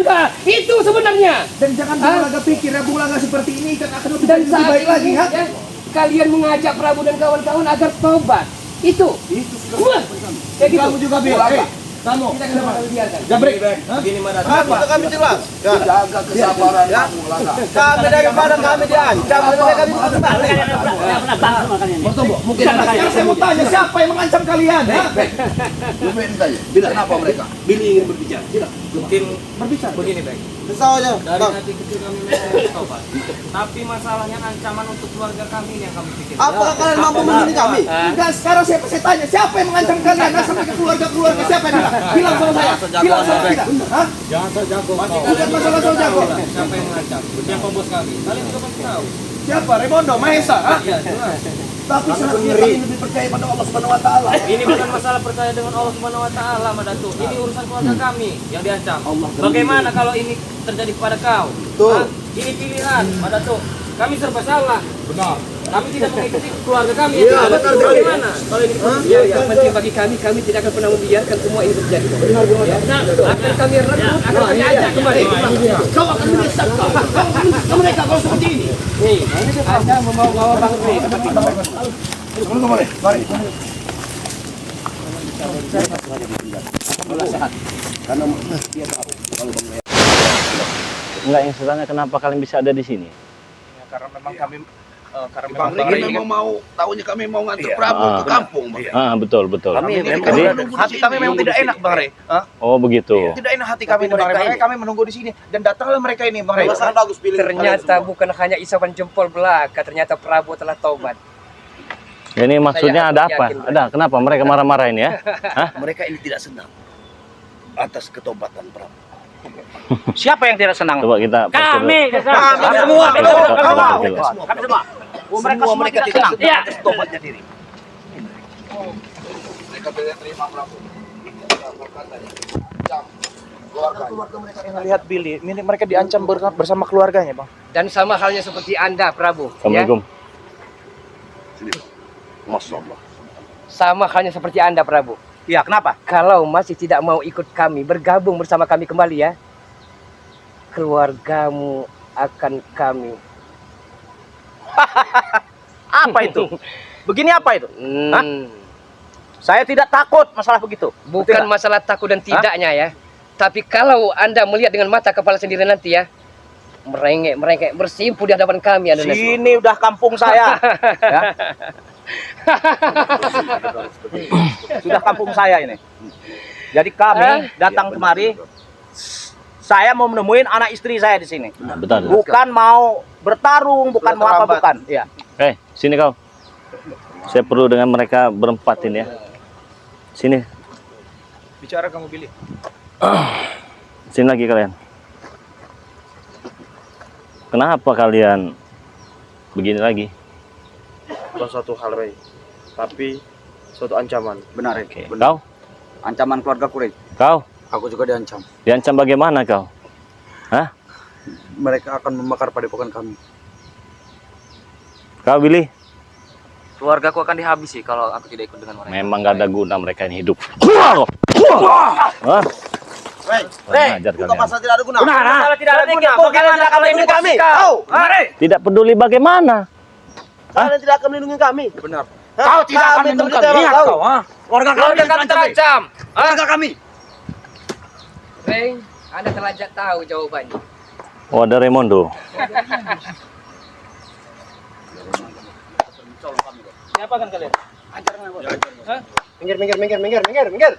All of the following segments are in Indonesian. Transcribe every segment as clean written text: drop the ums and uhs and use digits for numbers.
Nah, itu sebenarnya. Dan jangan Bulaga pikir ya Bulaga seperti ini kan akan lebih Dan lebih saat baik lagi, ini ha? ya, kalian mengajak Prabu dan kawan-kawan agar tobat. Itu sudah kayak gitu. Kamu juga bilang, kamu Kita kenapa kalian biarkan? Jabrik. Begini mana? Apa? Kami jelas. Ya. Jaga kesabaran Ya. kamu, Lala. Kami daripada kami diancam, kami Bertemu. Mungkin sekarang saya mau tanya siapa yang mengancam kalian? Ya? Lupain saja. Kenapa mereka? Billy ingin berbicara. Silakan. mungkin Berbicara. begini baik. Kesawanya. Dari hati kecil kami memang tobat. Tapi masalahnya ancaman untuk keluarga kami yang kami pikir. Apakah kalian mampu melindungi kami? Enggak, sekarang saya tanya siapa yang mengancam kalian? Nah, sampai ke keluarga siapa yang bilang? Bilang sama saya. Bilang sama kita. Hah? Jangan terjago. Bukan masalah soal jago. Siapa yang mengancam? Siapa bos kami? Kalian juga pasti tahu. Siapa? Remondo, Mahesa. Hah? Iya, jelas. Tapi sebenarnya kalian lebih percaya pada Allah Subhanahu Wa Taala. Ini bukan masalah percaya dengan Allah Subhanahu wa taala, Madatu. Ini urusan keluarga kami yang diancam. Bagaimana kalau ini terjadi kepada kau? Hah? Ini pilihan, Madatu. Kami serba salah. Benar. Kami tidak mengikuti keluarga kami. Iya, Tidak. benar. Bagaimana? Kalau ini Ya, yang penting bagi kami tidak akan pernah membiarkan semua ini terjadi. Ya, akan kami rebut, akan kami ajak kembali. Kau akan menyesal, kau akan menyesal mereka kalau seperti ini. Nih, Anda membawa Bang Rey. Mari. Karena dia tahu kalau Enggak, yang sebenarnya kenapa kalian bisa ada di sini? karena memang kami Bang Riki memang mau tahunya kami mau ngantar Prabu ke kampung, Bang. Betul. Kami memang Jadi, hati kami memang tidak enak, Bang Rey. oh begitu. Tidak enak hati kami dengan mereka. Makanya kami menunggu di sini dan datanglah mereka ini, Bang Rey. Sangat bagus pilih Ternyata bukan hanya isapan jempol belaka, ternyata Prabu telah taubat. Ini maksudnya Saya ada apa? yakin. Ada, kenapa mereka marah-marah ini ya? Hah? mereka ini tidak senang atas ketobatan Prabu. Siapa yang tidak senang? Coba kita Kami perkira- semua. Kami Kami semua. Semua mereka tidak senang Iya. atas tobatnya diri. Mereka tidak terima Prabu. Berkatanya. Jam. Keluarga mereka Lihat Billy, ini mereka diancam bersama keluarganya, Bang. Dan sama halnya seperti Anda, Prabu. Ya? Assalamualaikum. Masya Allah. Sama halnya seperti Anda, Prabu. Iya, kenapa? Kalau masih tidak mau ikut kami, bergabung bersama kami kembali ya. Keluargamu akan kami. Apa itu? Begini apa itu? Hah? Saya tidak takut masalah begitu. Bukan masalah takut dan tidaknya ya. Tapi kalau Anda melihat dengan mata kepala sendiri nanti ya, merengek bersimpu di hadapan kami Anda. Sini udah kampung saya. Ya. Sudah kampung saya ini. Jadi kami datang kemari. Saya mau menemuin anak istri saya di sini. Betul. Bukan mau bertarung, bukan mau apa, bukan. Iya. Sini kau. Saya perlu dengan mereka berempat ini ya. Sini. Bicara kamu Billy. Sini lagi kalian. Kenapa kalian begini lagi? Bukan suatu hal, Rey, tapi suatu ancaman. Benar, Oke. benar. Kau? Ancaman keluarga Kurey. Kau? Aku juga diancam. Diancam bagaimana kau? Hah? Mereka akan membakar padepokan kami. Kau Billy? Keluargaku akan dihabisi kalau aku tidak ikut dengan mereka. Memang gak ada guna mereka ini hidup. Hah? Ajar Bukan kalian. masalah tidak ada guna. Kalau tidak ada guna, bagaimana akan melindungi kami? Mari. Tidak peduli bagaimana. Kalian tidak akan melindungi kami. Benar. Kau tidak akan melindungi kami. Ingat kau, Keluarga Keluarga kami terancam. Keluarga kami. Rey, Anda telah tahu jawabannya. Oh, ada Raimondo. Siapa kan kalian? Minggir.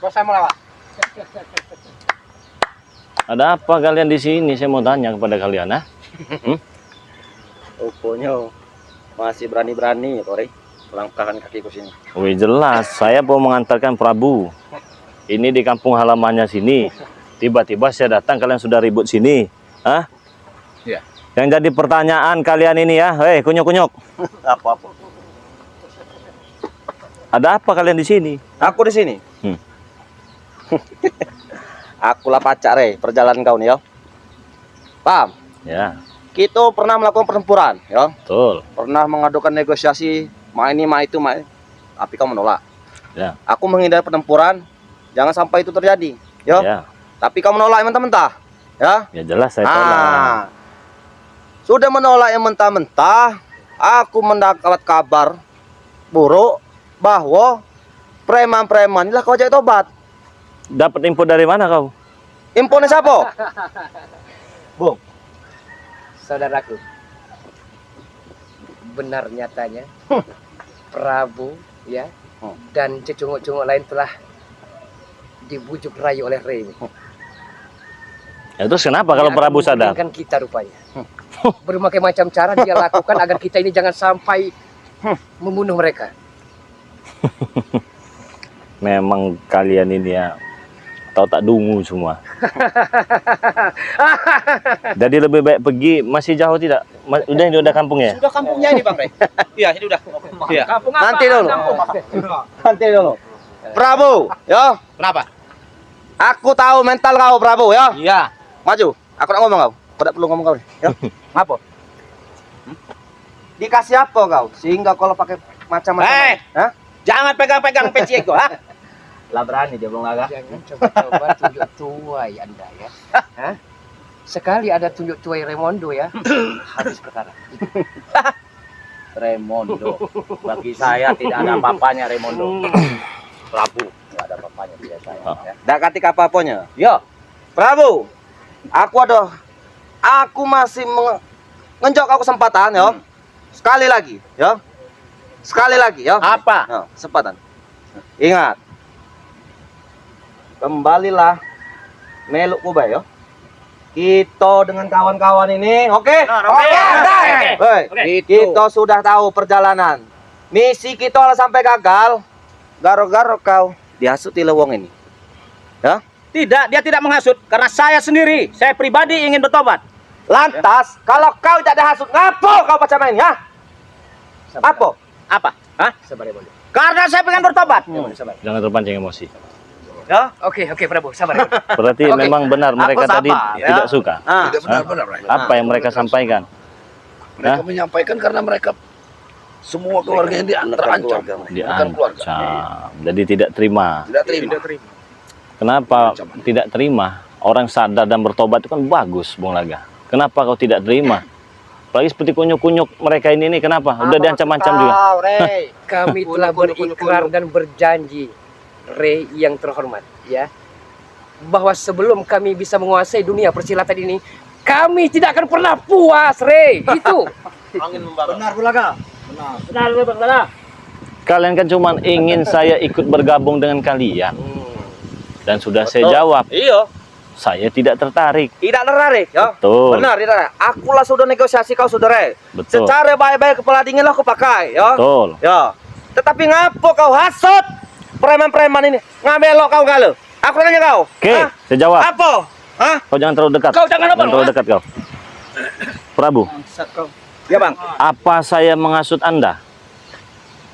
Bos saya mau lewat. Ada apa kalian di sini? Saya mau tanya kepada kalian, ah. Pokoknya masih berani-berani, Rey, melangkahkan kakiku sini. Wih, jelas. Saya mau mengantarkan Prabu. Ini di kampung halamannya sini. Tiba-tiba saya datang, kalian sudah ribut sini. Hah? Iya. Yang jadi pertanyaan kalian ini ya, hei kunyuk-kunyuk. Apa-apa. Ada apa kalian di sini? Aku di sini. Akulah pacar, Rey, perjalanan kau nih, ya. Paham? Ya, Kita pernah melakukan pertempuran, ya. betul. Pernah mengadukan negosiasi, mah ini, mah itu, mah. Tapi kau menolak. Ya. Aku menghindari pertempuran, jangan sampai itu terjadi, ya. Ya. Tapi kau menolak mentah-mentah. Ya. Ya jelas saya tolak. Sudah menolak yang mentah-mentah, aku mendapat kabar buruk bahwa preman-preman inilah kau ajak tobat. Dapat info dari mana kau? Infonya siapa? Bung. Saudaraku, benar nyatanya Prabu ya dan cecunguk-cunguk lain telah dibujuk rayu oleh Rey. Ya, terus kenapa kalau Dia akan Prabu sadar? menggulingkan kita rupanya. Berbagai macam cara dia lakukan agar kita ini jangan sampai membunuh mereka. Memang kalian ini ya tahu tak dungu semua. Jadi lebih baik pergi. Masih jauh tidak? Udah kampung ya? Sudah kampungnya ini Bang Rey. Iya, ini udah. Iya. Kampung apa? Nanti dulu. Kampung. Nanti dulu. Prabu, ya. Kenapa? Aku tahu mental kau, Prabu, ya. Iya. Maju. Aku nak ngomong kau. Kau tak perlu ngomong kau, ya. Apa? Dikasih apa kau? Sehingga kalau pakai macam-macam. Hah? Jangan pegang-pegang peci ego, ha? Lah berani dia belum laga. Jangan coba-coba tunjuk tuai Anda ya. Hah? Sekali ada tunjuk tuai Raimondo ya, habis perkara. Raimondo. Bagi saya tidak ada apa-apanya Raimondo. Prabu, tidak ada apa-apanya tidak saya. Ya. Tidak ketika apa-apanya. Yo, Prabu. Aku masih mengenjok kau kesempatan, yo. Sekali lagi, yo. Sekali lagi, yo. Apa? Yo, kesempatan. Ingat. Kembalilah meluk Kubai, yo. Kita dengan kawan-kawan ini, oke? Kita sudah tahu perjalanan. Misi kita lah sampai gagal. Garo-garo kau dihasut di lewong ini. Ya? Tidak, dia tidak menghasut karena saya sendiri, saya pribadi ingin bertobat. Lantas, kalau kau tidak dihasut, ngapo kau macam ini, ya? Apa? Apa? Hah? Sabar ya, Bondo. Karena saya pengen bertobat. Jangan terpancing emosi. Ya? Oke, sabar. Ya. Berarti Oke. memang benar mereka sabar, tadi ya. tidak suka. Tidak benar-benar. Ray. Apa yang mereka sampaikan? Mereka menyampaikan karena mereka semua keluarganya terancam. Bukan keluarga. Diancam. Jadi tidak terima. Tidak terima. Kenapa tidak terima? Orang sadar dan bertobat itu kan bagus, Bung Laga. Kenapa kau tidak terima? Apalagi seperti kunyuk-kunyuk mereka ini kenapa? Udah diancam-ancam juga. Kami telah berikrar dan berjanji, Rey yang terhormat, ya, bahwa sebelum kami bisa menguasai dunia persilatan ini, kami tidak akan pernah puas, Rey. Itu. Benar, Bulaga. Benar. Kalian kan cuma ingin saya ikut bergabung dengan kalian. Dan sudah saya jawab, Iya. saya tidak tertarik. Tidak tertarik, ya? Betul. Benar, tidak. Akulah sudah negosiasi kau, saudara. Betul. Secara baik-baik kepala dingin lah aku pakai, ya. Betul. Ya. Tetapi ngapo kau hasut preman-preman ini? Ngabelok kau kalau? Aku tanya kau. Oke, Hah? saya jawab. Apa? Hah? Kau jangan terlalu dekat. Kau jangan apa, terlalu Bang? dekat kau. Prabu, Ya, Bang. apa saya menghasut Anda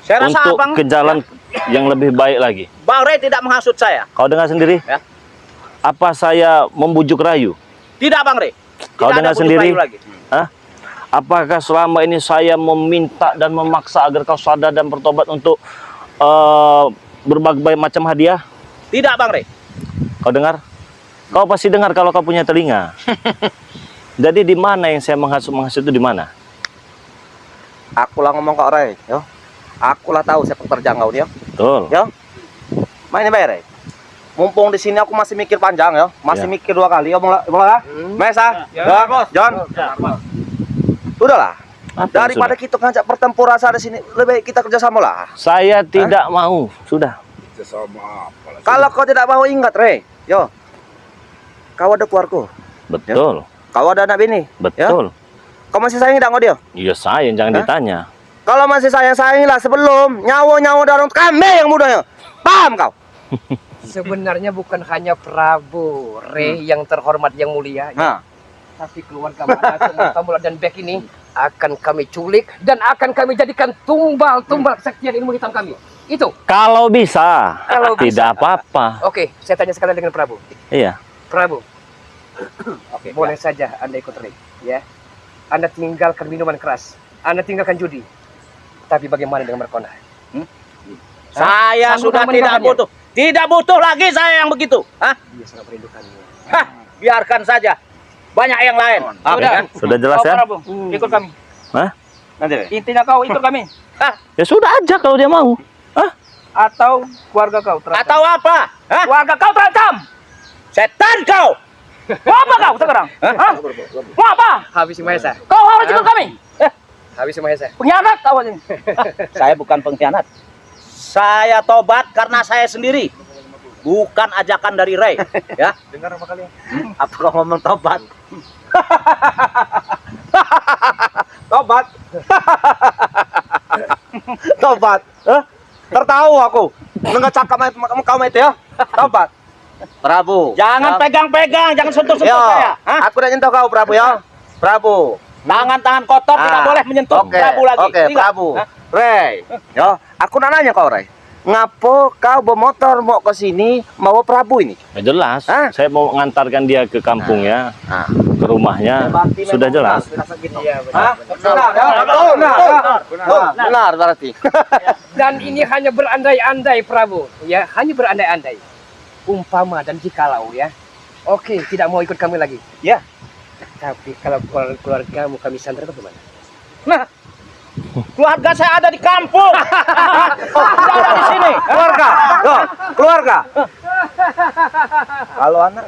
Saya rasa untuk Abang, ke jalan yang lebih baik lagi? Bang Rey tidak menghasut saya. Kau dengar sendiri? Ya. Apa saya membujuk rayu? Tidak, Bang Rey. Kau Tidak dengar ada bujuk sendiri? rayu lagi. Hah? Apakah selama ini saya meminta dan memaksa agar kau sadar dan bertobat untuk berbagai macam hadiah? Tidak, Bang Rey. Kau dengar? Kau pasti dengar kalau kau punya telinga. Jadi di mana yang saya menghasut itu di mana? Akulah ngomong kau, Ray, yo. Akulah tahu siapa terjang kau dia. Betul. Ya. Mainnya bayar, Ray. Mumpung di sini aku masih mikir panjang, ya. Masih Ya. mikir 2 kali, ya, Bang. Mesa, ya, John. Udahlah. Apa yang Daripada kita ngajak pertempuran di sini, lebih baik kita kerjasama lah. Saya tidak mau. Sudah. Sama apa? Kalau kau tidak mau, ingat, Ray. Yo. Kau ada keluarga. Betul. Kau ada anak bini. Betul. Kau masih sayang tidak sama dia? Iya sayang, jangan ditanya. Kalau masih sayang-sayangilah sebelum nyawa-nyawa darah kami yang mudanya. Paham kau? Sebenarnya bukan hanya Prabu, Rey yang terhormat yang mulia, Nah. tapi keluarga Madatuk, Tambula dan Bek ini akan kami culik dan akan kami jadikan tumbal kesaktian ilmu hitam kami. Itu. Kalau bisa, Kalau bisa. tidak apa-apa. Oke, saya tanya sekalian dengan Prabu. Iya. Prabu, boleh saja Anda ikut Rey, ya. Anda tinggalkan minuman keras, Anda tinggalkan judi. Tapi bagaimana dengan Merkona? Saya Sanggup sudah tidak meninggalkannya? butuh. Tidak butuh lagi saya yang begitu. Hah? Dia sangat merindukanmu. Hah, biarkan saja. banyak yang lain. Sudah jelas Kau ya? Prabu, ikut kami. Hah? Nanti. Intinya kau ikut kami. Ya sudah aja kalau dia mau. Hah? Atau keluarga kau terancam. Atau apa? Hah? Keluarga kau terancam. Setan kau. Mau apa kau sekarang? Hah? Mau apa? Habis Mahesa. Kau harus ikut kami. Habis Mahesa. Pengkhianat kau ini. Saya bukan pengkhianat. Saya tobat karena saya sendiri. Bukan ajakan dari Ray, ya. Dengar apa kalian? Apa kau ngomong tobat? Tobat. Tobat. Tertahu aku. Nggak cakap kamu itu ya. Tobat. Prabu, Jangan pegang-pegang, jangan sentuh-sentuh Yo, saya. Hah? aku udah nyentuh kau, Prabu ya. Prabu. Tangan-tangan kotor tidak boleh menyentuh Oke, Prabu lagi. Oke, Ingat? Prabu. Ray, yo, aku nanya kau, Ray. Ngapo kau bermotor mau ke sini mau Prabu ini? Ya jelas. Hah? Saya mau mengantarkan dia ke kampungnya, Nah, ke rumahnya. Sudah jelas. Hah? Benar berarti. Dan ini hanya berandai-andai Prabu, ya, hanya berandai-andai. Umpama dan jikalau ya. Oke, tidak mau ikut kami lagi. Ya. Tapi kalau keluargamu kami sandra bagaimana? Nah, keluarga saya ada di kampung. Tidak ada di sini. Keluarga. Yo, keluarga. Kalau anak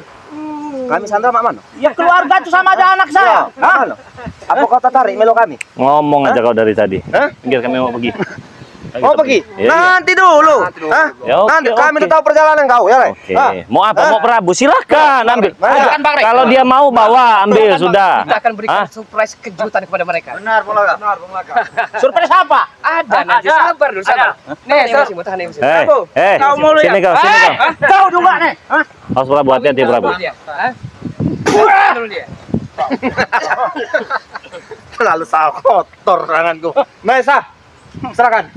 kami sandra mak mana? Ya keluarga itu sama aja anak saya. Hah? Apa kau tertarik melo kami? Ngomong aja kau dari tadi. Hah? Biar kami mau pergi. Mau pergi? Iya, iya. Nanti dulu. Hah? Ya, oke, Nanti kami oke. udah tahu perjalanan kau ya, Ray. Oke. Hah? Mau apa? Mau Prabu? Silakan ambil. Ajukan, Bang Ray. Kalau dia mau bawa, ambil sudah. Kita akan berikan Hah? surprise kejutan kepada mereka. Benar, Bang Surprise apa? Ada nanti, Ada. sabar dulu, sabar. Nih, emosi, mau tahan emosi. Kau mau lihat? Sini kau, sini kau. Kau juga nih. Hah? Awas Prabu, hati-hati Prabu. Dulu dia. Hah? Tahan dulu dia. Terlalu salah kotor tanganku. Maesa, serahkan.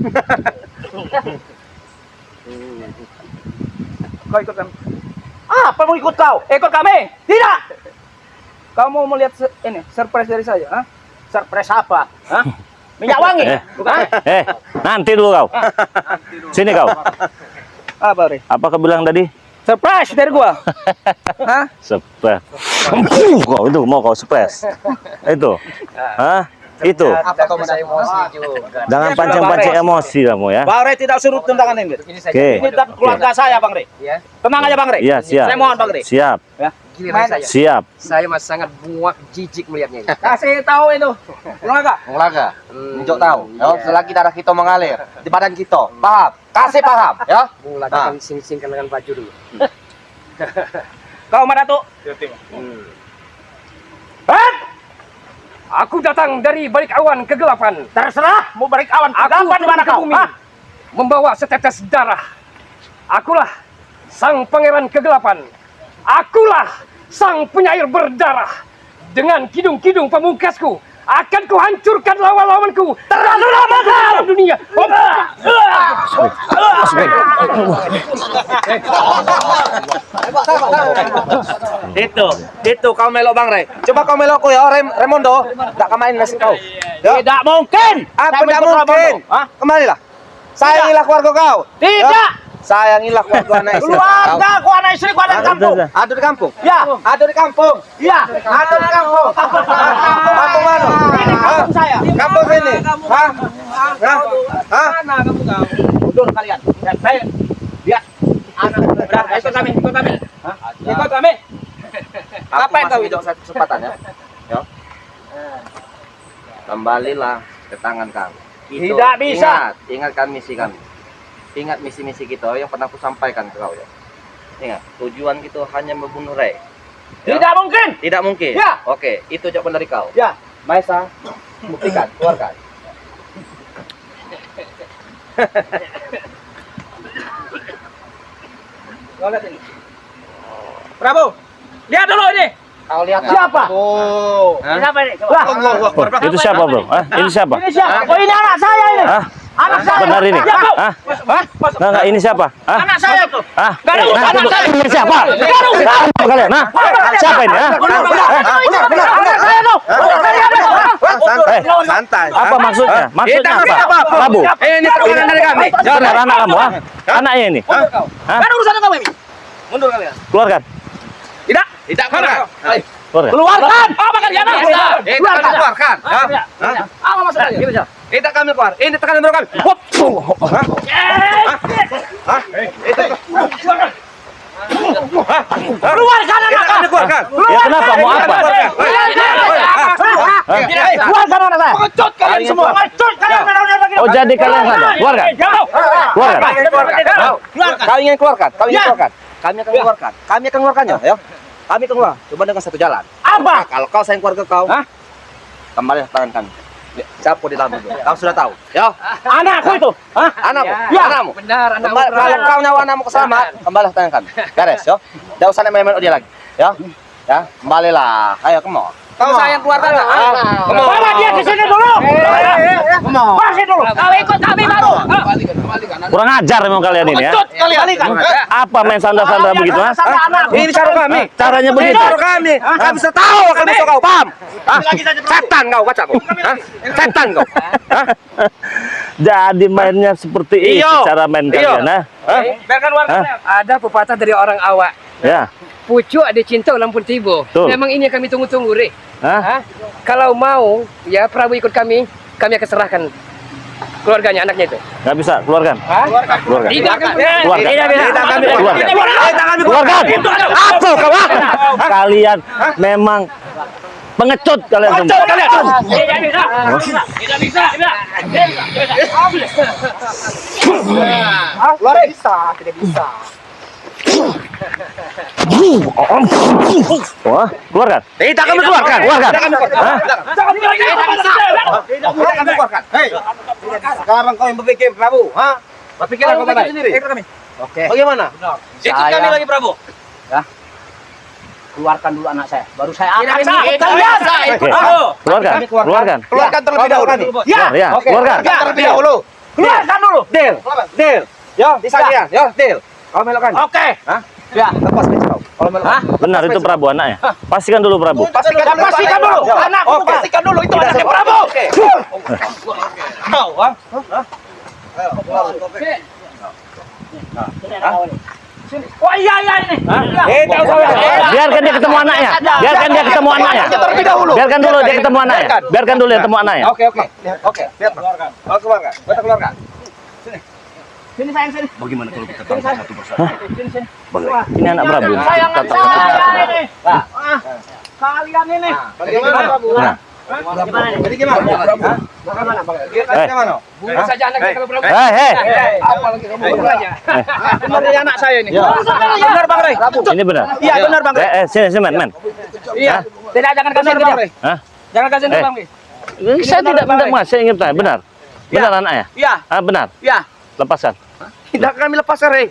Kau ikut kami. Apa mau ikut kau? Ikut kami? Tidak. Kau mau melihat ini surprise dari saya? Hah? Surprise apa? Hah? Minyak wangi? Bukan? Nanti dulu kau. Sini kau. Apa, Ray? Apa kau bilang tadi? Surprise dari gua. Hah? Surprise. Kau itu mau kau surprise. Itu. Hah? Itu. Apa kau bisa emosi juga? Jangan pancing-pancing emosi kamu ya. Bang Ray tidak suruh tendangan ini. Ini saja. Oke. Ini dan keluarga saya, Bang Ray. Ya, Tenang aja, Bang Ray. Iya, siap. Saya mohon, Bang Ray. Siap. giliran saya. Siap. Saya masih sangat muak jijik melihatnya ini. Kasih tahu itu. Keluarga. Ngelaga, njok tahu. iya. Ya, selagi darah kita mengalir di badan kita. Paham? Kasih paham, ya. Mulai Nah. akan sing-singkan dengan baju dulu. Kau mana tuh? Aku datang dari balik awan kegelapan. Terserah mau balik awan Aku kegelapan turun mana ke kau? bumi, Hah? membawa setetes darah. Akulah sang pangeran kegelapan. Akulah sang penyair berdarah. Dengan kidung-kidung pamungkasku akan kuhancurkan lawan-lawanku. Terlalu lama kau dunia. Itu kau melok Bang Ray. Coba kau melokku ya, Remondo. Enggak kemain nasi kau. Ya. Tidak mungkin. Apa Kami tidak ikut mungkin? Prabowo. Hah? Kembalilah. Sayangilah keluarga kau. Tidak. Ya. Sayangilah keluarga anak istri. Keluarga ku anak istri ku ada di kampung. Ada di kampung. Ya. Ada di kampung. Ya. Ada di kampung. Kampung mana? Ini kampung saya. Kampung sini. Hah? Hah? Hah? Mana kamu kau? Mundur kalian. Dan saya lihat anak udah ikut kami, ikut kami. Hah? Ikut kami. Apa yang kau itu? Satu kesempatan ya. Ya. Kembalilah ke tangan kami. Tidak bisa. Ingatkan misi kami. Ingat misi-misi kita yang pernah aku sampaikan ke kau ya. Ingat, tujuan kita hanya membunuh Ray. Ya? Tidak mungkin. Tidak mungkin. Ya. Oke, itu jawaban dari kau. Ya. Maesa, buktikan, keluarkan. Kau lihat ini. Prabu, lihat dulu ini. Kau lihat Siapa? Oh. Siapa ini? Coba. Oh, itu siapa, Bro? Hah? Ini siapa? Ini siapa? Oh, ini anak saya ini. Hah? Anak saya. Benar ini? Ya, kau. Hah? Hah? Enggak, ini siapa? Hah? Anak saya tuh. Hah? Nggak ada urusan tunggu. anak saya. Ini siapa? Apa kalian? Hah? Siapa ini? Hah? Anak saya tuh. Santai, santai. Apa maksudnya? Maksudnya apa? Prabu. Ini tekanan dari kami. Benar anak kamu, ah? Anaknya ini. Hah? Nggak ada urusan kamu ini. Mundur kalian. Keluarkan. Tidak. Tidak, Mana? keluarkan. Keluarkan. Keluarkan. Apa pekerjaan Anda? Kita kami keluarkan. Ya. Apa masalahnya? Kita kami keluar. Ini tekanan baru kami. Hop. Hah? Hah? Keluarkan anak Kita kami keluarkan. Ya kenapa? Mau apa? Keluarkan anak saya. Pengecut kalian semua. Pengecut kalian. Oh jadi kalian ada? Keluarkan. Keluarkan. Kami ingin keluarkan. Kami ingin keluarkan. Kami akan keluarkan. Kami akan keluarkannya, ya. Kami akan keluar. Cuma dengan satu jalan. Apa? Kalau kau sayang keluarga kau, kembali tangan kami. Siapa di dalam itu? Kau sudah tahu. Ya. Anakku itu. Hah? Anakmu. Ya. Anakmu. Benar, anak Kembali, kalau kau nyawa anakmu selamat, kembali tangan kami. Beres, ya. Tidak usah main-main dia lagi. Ya. Ya, kembalilah. Ayo, kemau. Kau sayang keluarga nggak? Bawa dia ke sini dulu. Masih dulu. Kau ikut kami baru. Kurang ajar memang kalian ini ya. Pengecut kalian. Apa main sandra-sandra begitu? Ha? Ini cara kami. Caranya Ini begitu. cara kami. Kami bisa tahu akan besok kau, paham? Hah? Setan kau, baca kau. Hah? Setan kau. Hah? Jadi mainnya seperti itu Iyo. cara main Iyo. kalian, ha? Biarkan warga. Ada pepatah dari orang awak. Ya. Pucuk ada cinta lampun tiba. Betul. Memang ini yang kami tunggu-tunggu, Re. Hah? Kalau mau, ya Prabu ikut kami akan serahkan keluarganya, anaknya itu. Nggak bisa, keluarkan. Keluarkan. Tidak akan. Keluarkan. Tidak bisa. Keluarkan. Kami Keluarkan. Apa kau? Kalian memang pengecut kalian semua. Tidak bisa. Tidak bisa. Keluar bisa, tidak bisa. Wah, keluarkan. Kita kami keluarkan. Keluarkan. Kita kami keluarkan. Hah? Kita kami keluarkan. Hei. Sekarang kau yang berpikir, Prabu. Hah? Berpikir aku sendiri. Ikut kami. Oke. Bagaimana? Ikut kami lagi, Prabu. Keluarkan dulu anak saya. Baru saya akan. Tidak bisa. Oke. Keluarkan. Keluarkan. Keluarkan terlebih dahulu kami. Ya, keluarkan. Terlebih dahulu. Keluarkan dulu. Deal. Deal. Yo, di sana. Yo, deal. Kau melokan. Oke. Hah? Ya, lepas peci kau. Kalau melokan. Benar itu Prabu anaknya. Pastikan dulu Prabu. Pastikan dulu. Anakku pastikan dulu itu anaknya Prabu. Kau, ha? Oh iya ini. Tidak usah. Biarkan dia ketemu anaknya. Biarkan dia ketemu anaknya. Terlebih dahulu. Biarkan dulu dia ketemu anaknya. Biarkan dulu dia ketemu anaknya. Oke. Lihat, keluarkan. Kau keluarkan. Kita keluarkan. Sini sayang sini. Bagaimana kalau kita tangkap satu persatu? Ini anak Prabu. Sayangan saya ini. Kalian ini. Bagaimana? Nah, Jadi gimana? Bagaimana? Bagaimana? Bunuh saja anaknya kalau Prabu. hei. Apalagi kamu aja. Benar ini anak saya ini. Ya. Benar Bang Rey. Ini benar. Iya benar Bang Rey. Sini, men. Iya. Tidak jangan kasih Benar, Bang Bang Rey. Hah? Jangan kasih Eh. Bang Rey. Saya tidak benar, Mas. Saya ingin tanya, benar. Benar anaknya? Iya. Ah, benar. Iya. Lepaskan. Tidak kami lepaskan, Rey.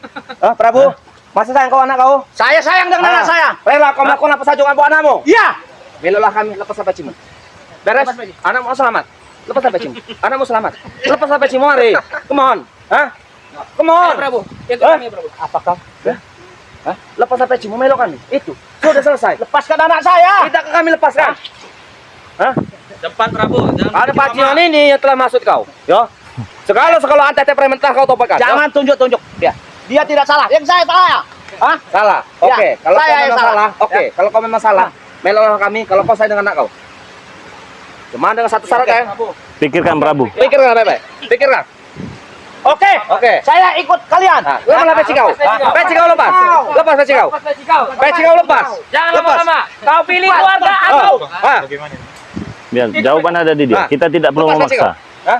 Prabu, masa sayang kau anak kau? Saya sayang dengan anak saya. Rela kau melakukan apa saja dengan buat anakmu? Iya. Beloklah kami, lepas sampai cimu. Beres, anakmu selamat. Lepas sampai cimu. Anakmu selamat. Lepas sampai cimu, Rey. Come on. Hah? Come on. Prabu, ikut kami Prabu. Apa kau? Hah? Lepas sampai cimu, melo kami. Itu, sudah selesai. Lepaskan anak saya. Tidak kami lepaskan. Hah? Cepat Prabu. Ada paciman ini yang telah maksud kau. Yo. Sekali antai mentah kau topakan. Jangan tunjuk-tunjuk. Dia tidak salah. Yang saya salah. Hah? Salah. Ya, Oke. Kalau saya kau yang memang salah. salah, oke. Kalau kau memang salah, melolah kami. Kalau kau sayang dengan anak kau. Cuma dengan satu syarat ya. Pikirkan Prabu. Pikirkan baik-baik. Pikirkan. Oke. Oke. Saya ikut kalian. Nah, lepas peci kau. Peci kau lepas. Lepas peci kau. Peci kau lepas. Jangan Lepas. lama-lama. Kau pilih keluarga atau Ah. Biar jawaban ada di dia. Nah, Kita tidak perlu lepas peci memaksa. kau. Hah?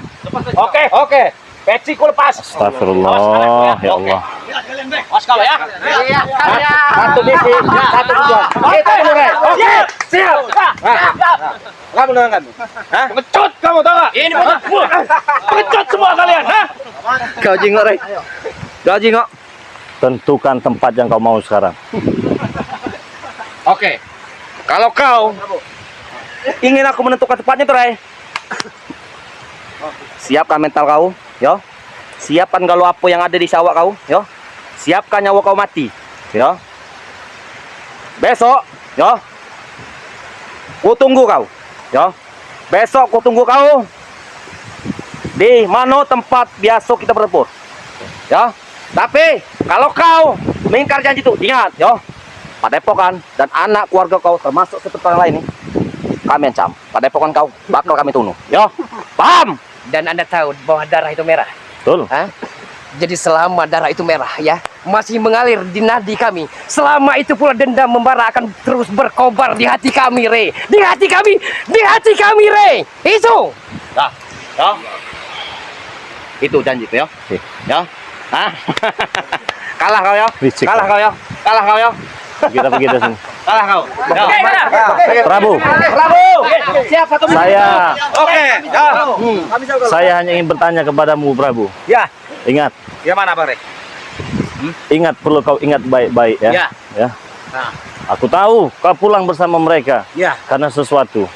Oke. Oke. Peciku lepas. Astagfirullah, ya Allah. Was kau ya. Iya. Satu misi, satu tujuan. Kita mulai. Oke. Siap. Kamu dengan kami. Hah? Pengecut kamu tahu nggak? Ini pengecut semua kalian. Hah? Kau jingok, Rey. Kau jingok. Tentukan tempat yang kau mau sekarang. Oke. Kalau kau ingin aku menentukan tempatnya tuh, Ray. Siapkan mental kau, yo. Siapkan galau apa yang ada di sawah kau, yo. Siapkan nyawa kau mati, yo. Besok, yo. Ku tunggu kau, yo. Besok ku tunggu kau di mana tempat biasa kita bertempur, yo. Tapi kalau kau mengingkar janji itu, ingat, yo. Padepokan dan anak keluarga kau termasuk seperti orang lain nih, kami ancam. Padepokan kau bakal kami tunuh. Yo, paham? Dan Anda tahu bahwa darah itu merah. Betul. Hah? Jadi selama darah itu merah ya, masih mengalir di nadi kami, selama itu pula dendam membara akan terus berkobar di hati kami, Re. Di hati kami, Re. Itu. Dah, yo. Itu janji tuh, yo. Oke. Ya. Hah? Kalah kau, yo. Licik, Kalah kau. kau, yo. Kalah kau, yo. Kita pergi dari sini. Kalah kau. Yo. Prabu, Prabu. Siap satu menit. Oke. Ya. saya hanya ingin bertanya kepadamu, Prabu. Ya. Ingat, Ya mana, Bang Re? ingat, perlu kau ingat baik-baik ya. Ya. Ya. Nah. Aku tahu kau pulang bersama mereka Ya. karena sesuatu.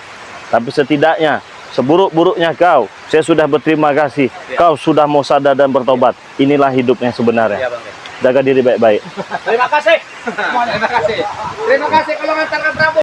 Tapi setidaknya seburuk-buruknya kau, saya sudah berterima kasih. Kau sudah mau sadar dan bertobat. Inilah hidupnya sebenarnya. Ya, Bang Re. Jaga diri baik-baik. Terima kasih. Terima kasih. Terima kasih kalau ngantarkan Prabu.